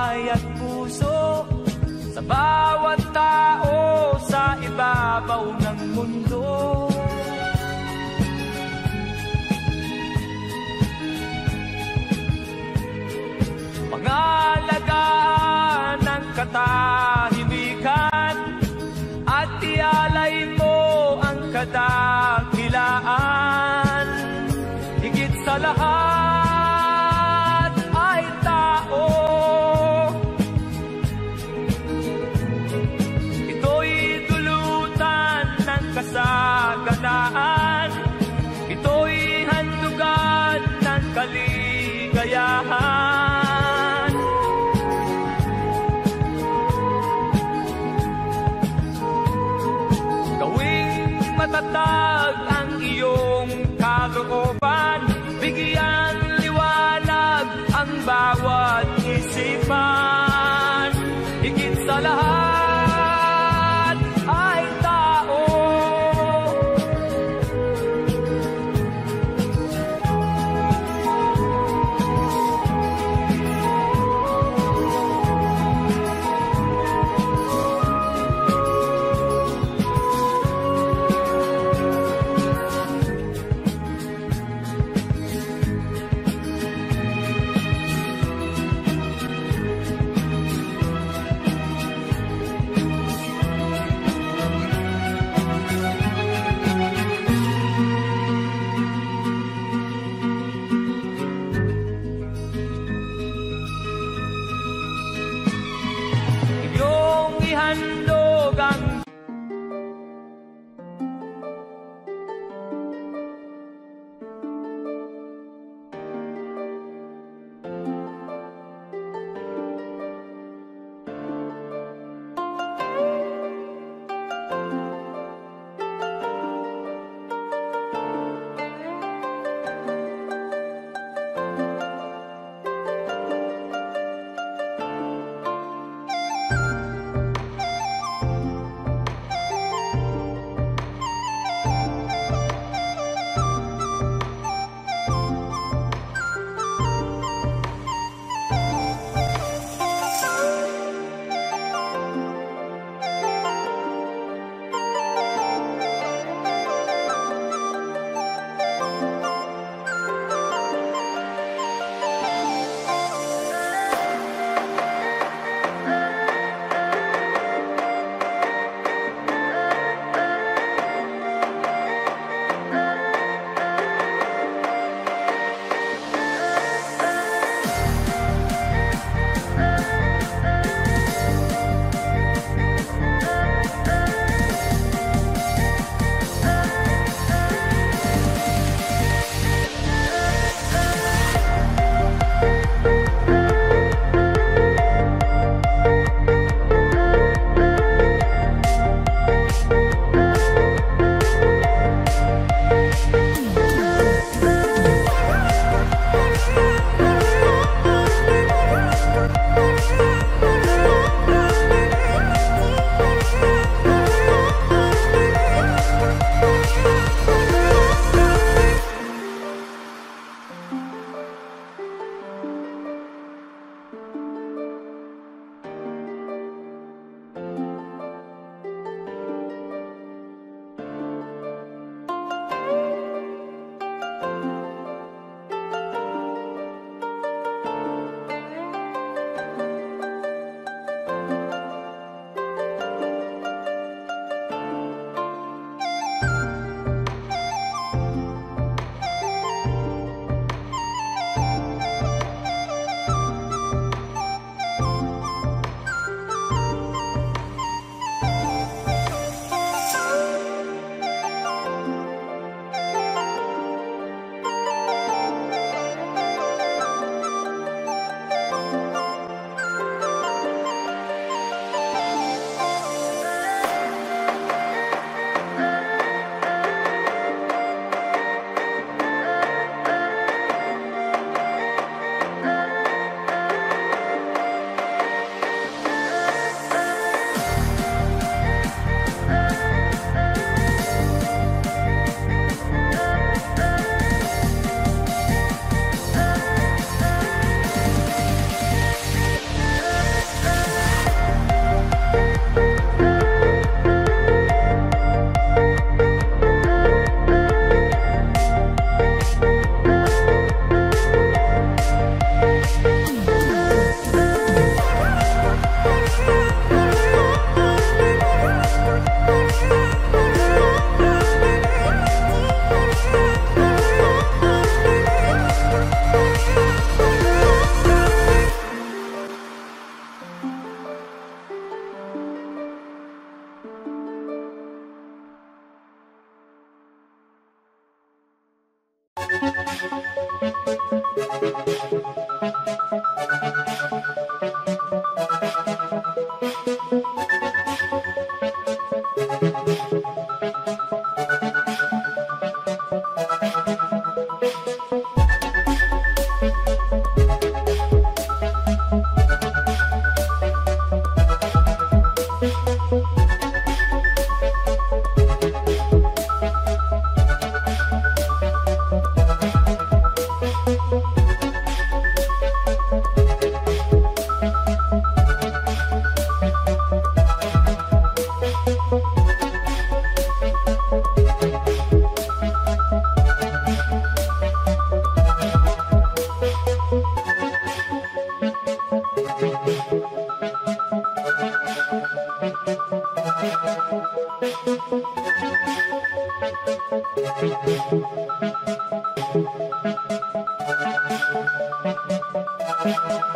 kamay at puso sa bawat tao sa ibabaw ng mundo. Pangalagaan ng katahimikan at ialay mo ang kadakilaan. Higit sa lahat ay tao. Ito'y dulutan ng kasama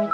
Thank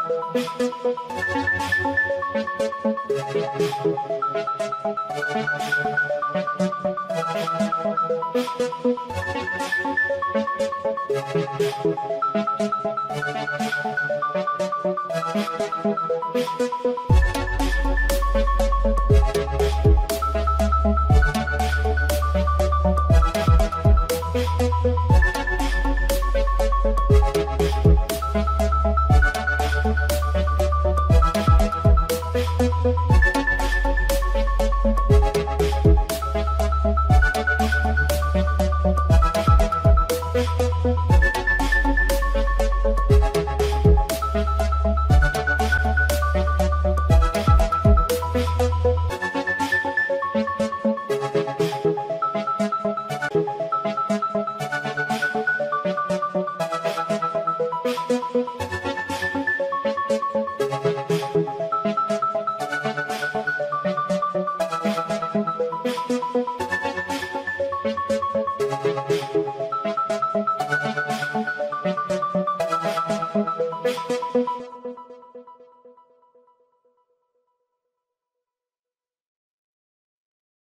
you.